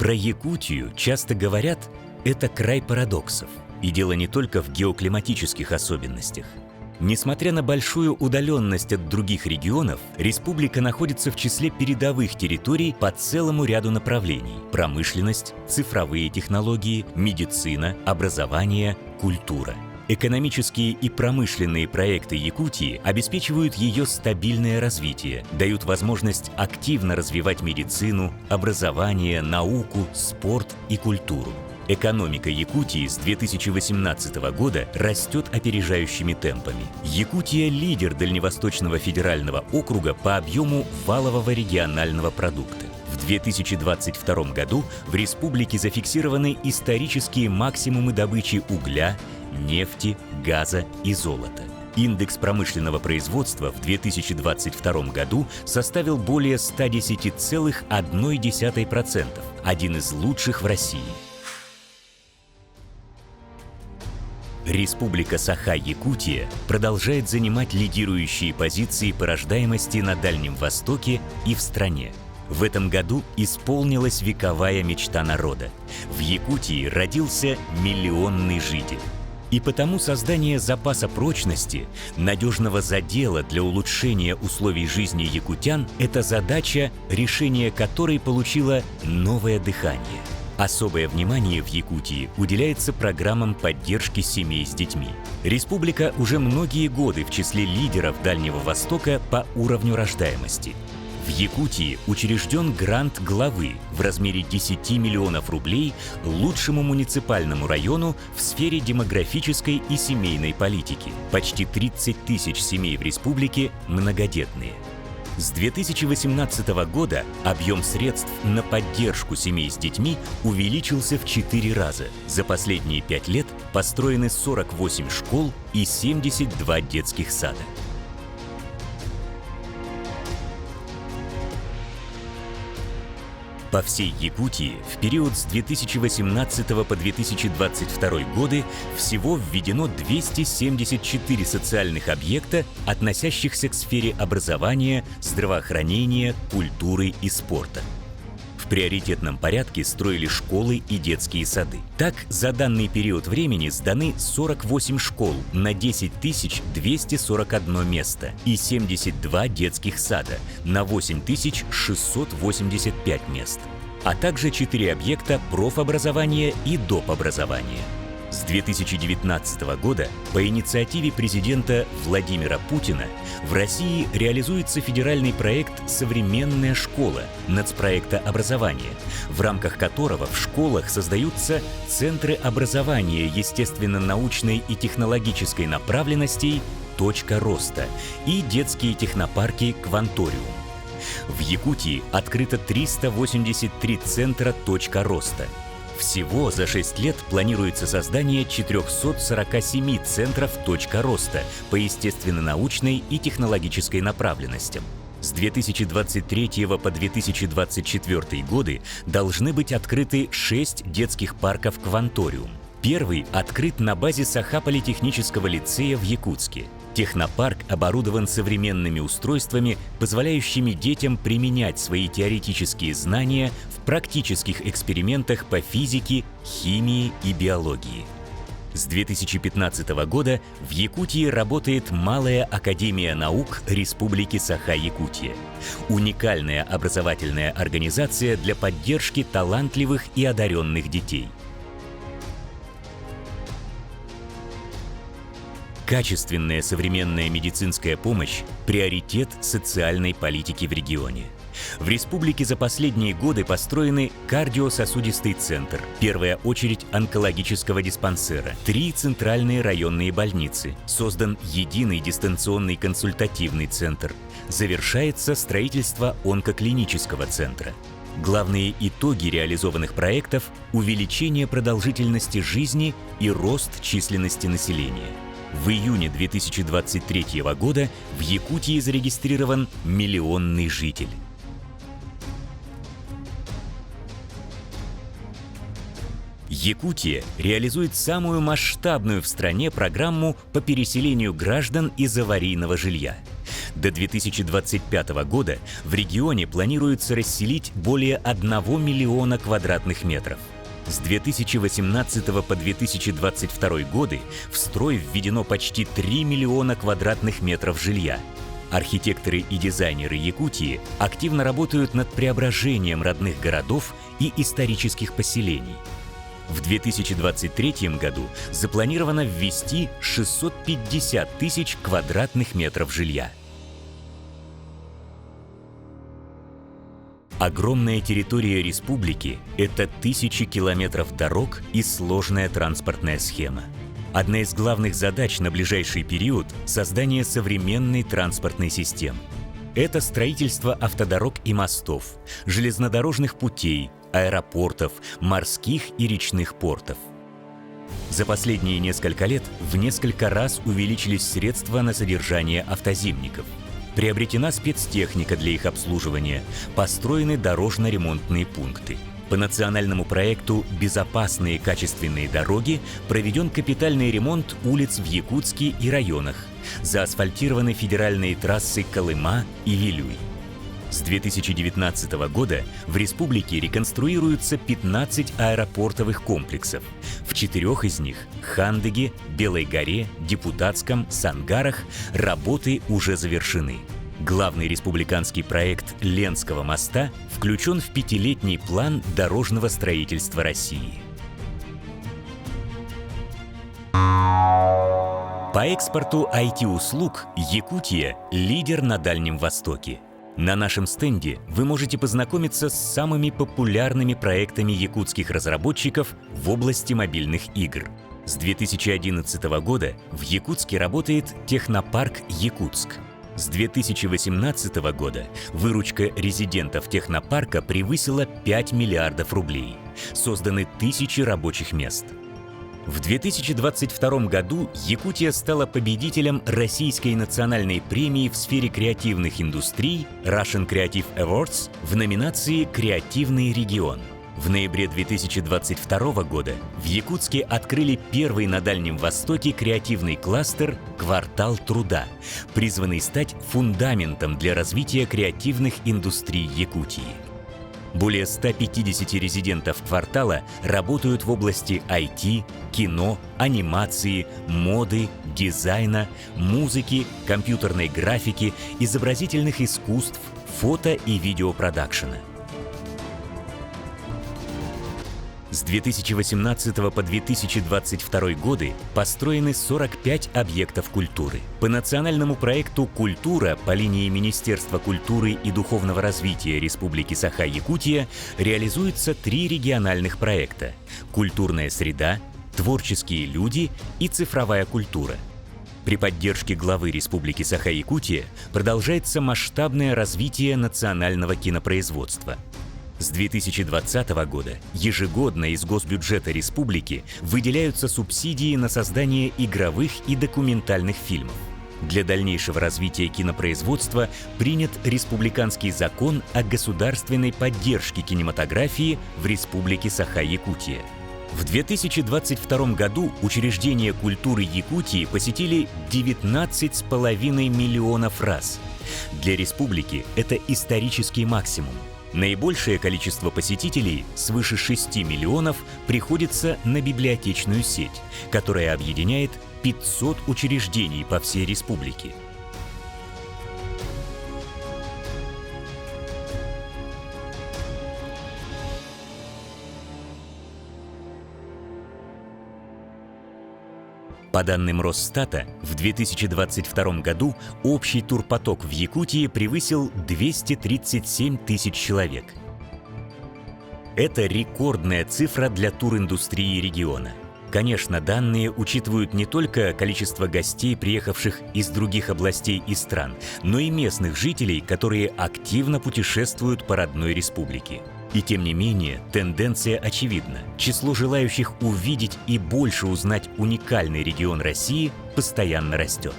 Про Якутию часто говорят, это край парадоксов. И дело не только в геоклиматических особенностях. Несмотря на большую удаленность от других регионов, республика находится в числе передовых территорий по целому ряду направлений: промышленность, цифровые технологии, медицина, образование, культура. Экономические и промышленные проекты Якутии обеспечивают ее стабильное развитие, дают возможность активно развивать медицину, образование, науку, спорт и культуру. Экономика Якутии с 2018 года растет опережающими темпами. Якутия – лидер Дальневосточного федерального округа по объему валового регионального продукта. В 2022 году в республике зафиксированы исторические максимумы добычи угля, нефти, газа и золота. Индекс промышленного производства в 2022 году составил более 110,1%, один из лучших в России. Республика Саха-Якутия продолжает занимать лидирующие позиции по рождаемости на Дальнем Востоке и в стране. В этом году исполнилась вековая мечта народа. В Якутии родился миллионный житель. И потому создание запаса прочности, надежного задела для улучшения условий жизни якутян – это задача, решение которой получило новое дыхание. Особое внимание в Якутии уделяется программам поддержки семей с детьми. Республика уже многие годы в числе лидеров Дальнего Востока по уровню рождаемости. В Якутии учрежден грант главы в размере 10 миллионов рублей лучшему муниципальному району в сфере демографической и семейной политики. Почти 30 тысяч семей в республике многодетные. С 2018 года объем средств на поддержку семей с детьми увеличился в 4 раза. За последние 5 лет построены 48 школ и 72 детских сада. По всей Якутии в период с 2018 по 2022 годы всего введено 274 социальных объекта, относящихся к сфере образования, здравоохранения, культуры и спорта. В приоритетном порядке строили школы и детские сады. Так, за данный период времени сданы 48 школ на 10 241 место и 72 детских сада на 8 685 мест, а также 4 объекта профобразования и допобразования. С 2019 года по инициативе президента Владимира Путина в России реализуется федеральный проект «Современная школа» нацпроекта образования, в рамках которого в школах создаются центры образования естественно-научной и технологической направленностей «Точка роста» и детские технопарки «Кванториум». В Якутии открыто 383 центра «Точка роста». Всего за 6 лет планируется создание 447 центров «Точка роста» по естественно-научной и технологической направленностям. С 2023 по 2024 годы должны быть открыты 6 детских парков «Кванториум». Первый открыт на базе Саха-политехнического лицея в Якутске. Технопарк оборудован современными устройствами, позволяющими детям применять свои теоретические знания в практических экспериментах по физике, химии и биологии. С 2015 года в Якутии работает Малая академия наук Республики Саха-Якутия. Уникальная образовательная организация для поддержки талантливых и одаренных детей. Качественная современная медицинская помощь – приоритет социальной политики в регионе. В республике за последние годы построены кардиососудистый центр, первая очередь онкологического диспансера, 3 центральные районные больницы, создан единый дистанционный консультативный центр, завершается строительство онкоклинического центра. Главные итоги реализованных проектов – увеличение продолжительности жизни и рост численности населения. В июне 2023 года в Якутии зарегистрирован миллионный житель. Якутия реализует самую масштабную в стране программу по переселению граждан из аварийного жилья. До 2025 года в регионе планируется расселить более 1 миллиона квадратных метров. С 2018 по 2022 годы в строй введено почти 3 миллиона квадратных метров жилья. Архитекторы и дизайнеры Якутии активно работают над преображением родных городов и исторических поселений. В 2023 году запланировано ввести 650 тысяч квадратных метров жилья. Огромная территория республики – это тысячи километров дорог и сложная транспортная схема. Одна из главных задач на ближайший период – создание современной транспортной системы. Это строительство автодорог и мостов, железнодорожных путей, аэропортов, морских и речных портов. За последние несколько лет в несколько раз увеличились средства на содержание автозимников. Приобретена спецтехника для их обслуживания, построены дорожно-ремонтные пункты. По национальному проекту «Безопасные качественные дороги» проведен капитальный ремонт улиц в Якутске и районах, заасфальтированы федеральные трассы Колыма и Вилюй. С 2019 года в республике реконструируются 15 аэропортовых комплексов. В 4 из них – Хандыге, Белой горе, Депутатском, Сангарах – работы уже завершены. Главный республиканский проект Ленского моста включен в 5-летний план дорожного строительства России. По экспорту IT-услуг Якутия – лидер на Дальнем Востоке. На нашем стенде вы можете познакомиться с самыми популярными проектами якутских разработчиков в области мобильных игр. С 2011 года в Якутске работает технопарк «Якутск». С 2018 года выручка резидентов технопарка превысила 5 миллиардов рублей. Созданы тысячи рабочих мест. В 2022 году Якутия стала победителем Российской национальной премии в сфере креативных индустрий Russian Creative Awards в номинации «Креативный регион». В ноябре 2022 года в Якутске открыли первый на Дальнем Востоке креативный кластер «Квартал труда», призванный стать фундаментом для развития креативных индустрий Якутии. Более 150 резидентов квартала работают в области IT, кино, анимации, моды, дизайна, музыки, компьютерной графики, изобразительных искусств, фото- и видеопродакшена. С 2018 по 2022 годы построены 45 объектов культуры. По национальному проекту «Культура» по линии Министерства культуры и духовного развития Республики Саха-Якутия реализуются 3 региональных проекта – «Культурная среда», «Творческие люди» и «Цифровая культура». При поддержке главы Республики Саха-Якутия продолжается масштабное развитие национального кинопроизводства. С 2020 года ежегодно из госбюджета республики выделяются субсидии на создание игровых и документальных фильмов. Для дальнейшего развития кинопроизводства принят республиканский закон о государственной поддержке кинематографии в Республике Саха-Якутия. В 2022 году учреждения культуры Якутии посетили 19,5 миллионов раз. Для республики это исторический максимум. Наибольшее количество посетителей, свыше 6 миллионов, приходится на библиотечную сеть, которая объединяет 500 учреждений по всей республике. По данным Росстата, в 2022 году общий турпоток в Якутии превысил 237 тысяч человек. Это рекордная цифра для туриндустрии региона. Конечно, данные учитывают не только количество гостей, приехавших из других областей и стран, но и местных жителей, которые активно путешествуют по родной республике. И тем не менее, тенденция очевидна. Число желающих увидеть и больше узнать уникальный регион России постоянно растет.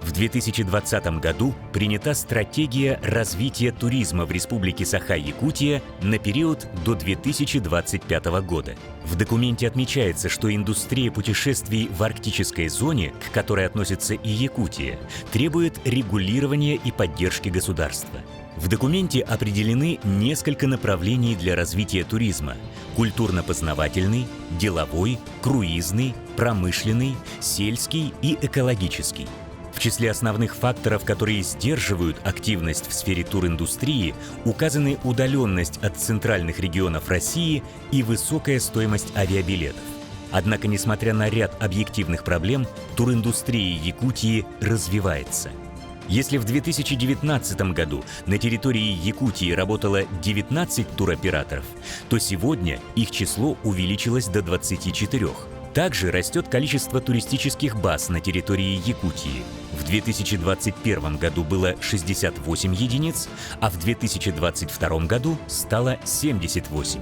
В 2020 году принята стратегия развития туризма в Республике Саха-Якутия на период до 2025 года. В документе отмечается, что индустрия путешествий в арктической зоне, к которой относится и Якутия, требует регулирования и поддержки государства. В документе определены несколько направлений для развития туризма: культурно-познавательный, деловой, круизный, промышленный, сельский и экологический. В числе основных факторов, которые сдерживают активность в сфере туриндустрии, указаны удаленность от центральных регионов России и высокая стоимость авиабилетов. Однако, несмотря на ряд объективных проблем, туриндустрия Якутии развивается. Если в 2019 году на территории Якутии работало 19 туроператоров, то сегодня их число увеличилось до 24. Также растет количество туристических баз на территории Якутии. В 2021 году было 68 единиц, а в 2022 году стало 78.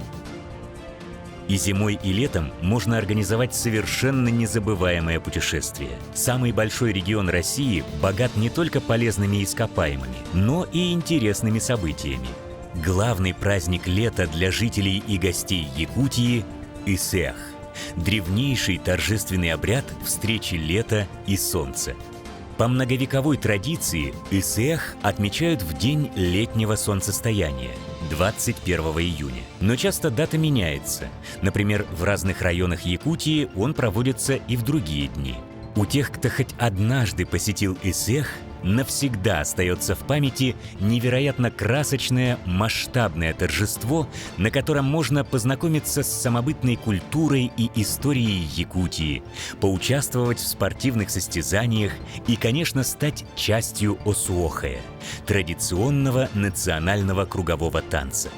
И зимой, и летом можно организовать совершенно незабываемое путешествие. Самый большой регион России богат не только полезными ископаемыми, но и интересными событиями. Главный праздник лета для жителей и гостей Якутии – Исеах. Древнейший торжественный обряд встречи лета и солнца. По многовековой традиции Исеах отмечают в день летнего солнцестояния – 21 июня. Но часто дата меняется. Например, в разных районах Якутии он проводится и в другие дни. У тех, кто хоть однажды посетил Исеах, навсегда остается в памяти невероятно красочное, масштабное торжество, на котором можно познакомиться с самобытной культурой и историей Якутии, поучаствовать в спортивных состязаниях и, конечно, стать частью осуохая – традиционного национального кругового танца.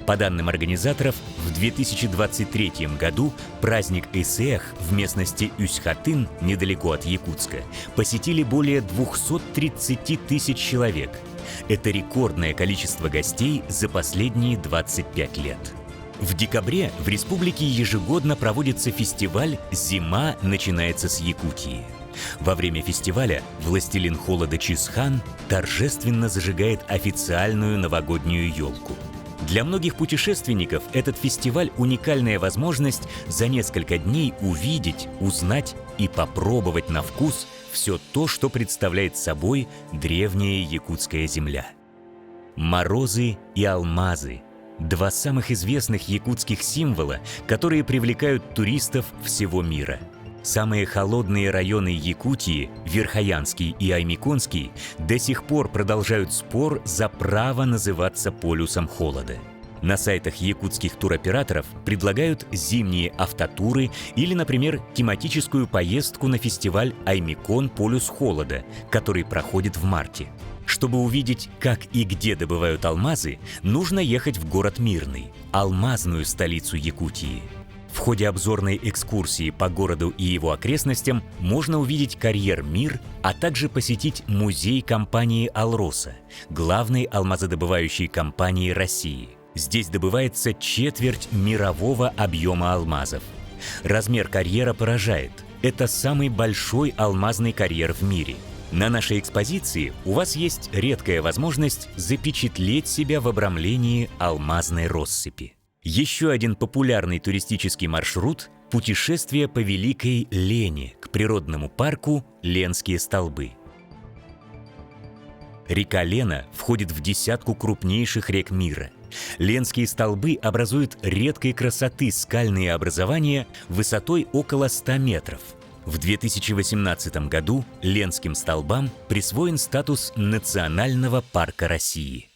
По данным организаторов, в 2023 году праздник Исеах в местности Үсьхатын, недалеко от Якутска, посетили более 230 тысяч человек. Это рекордное количество гостей за последние 25 лет. В декабре в республике ежегодно проводится фестиваль «Зима начинается с Якутии». Во время фестиваля «Властелин холода Чисхан» торжественно зажигает официальную новогоднюю елку. Для многих путешественников этот фестиваль – уникальная возможность за несколько дней увидеть, узнать и попробовать на вкус все то, что представляет собой древняя якутская земля. Морозы и алмазы – два самых известных якутских символа, которые привлекают туристов всего мира. Самые холодные районы Якутии, Верхоянский и Аймиконский, до сих пор продолжают спор за право называться полюсом холода. На сайтах якутских туроператоров предлагают зимние автотуры или, например, тематическую поездку на фестиваль «Аймикон. Полюс холода», который проходит в марте. Чтобы увидеть, как и где добывают алмазы, нужно ехать в город Мирный, алмазную столицу Якутии. В ходе обзорной экскурсии по городу и его окрестностям можно увидеть карьер «Мир», а также посетить музей компании «Алроса», главной алмазодобывающей компании России. Здесь добывается четверть мирового объема алмазов. Размер карьера поражает. Это самый большой алмазный карьер в мире. На нашей экспозиции у вас есть редкая возможность запечатлеть себя в обрамлении алмазной россыпи. Еще один популярный туристический маршрут – путешествие по Великой Лене к природному парку Ленские столбы. Река Лена входит в десятку крупнейших рек мира. Ленские столбы образуют редкой красоты скальные образования высотой около 100 метров. В 2018 году Ленским столбам присвоен статус Национального парка России.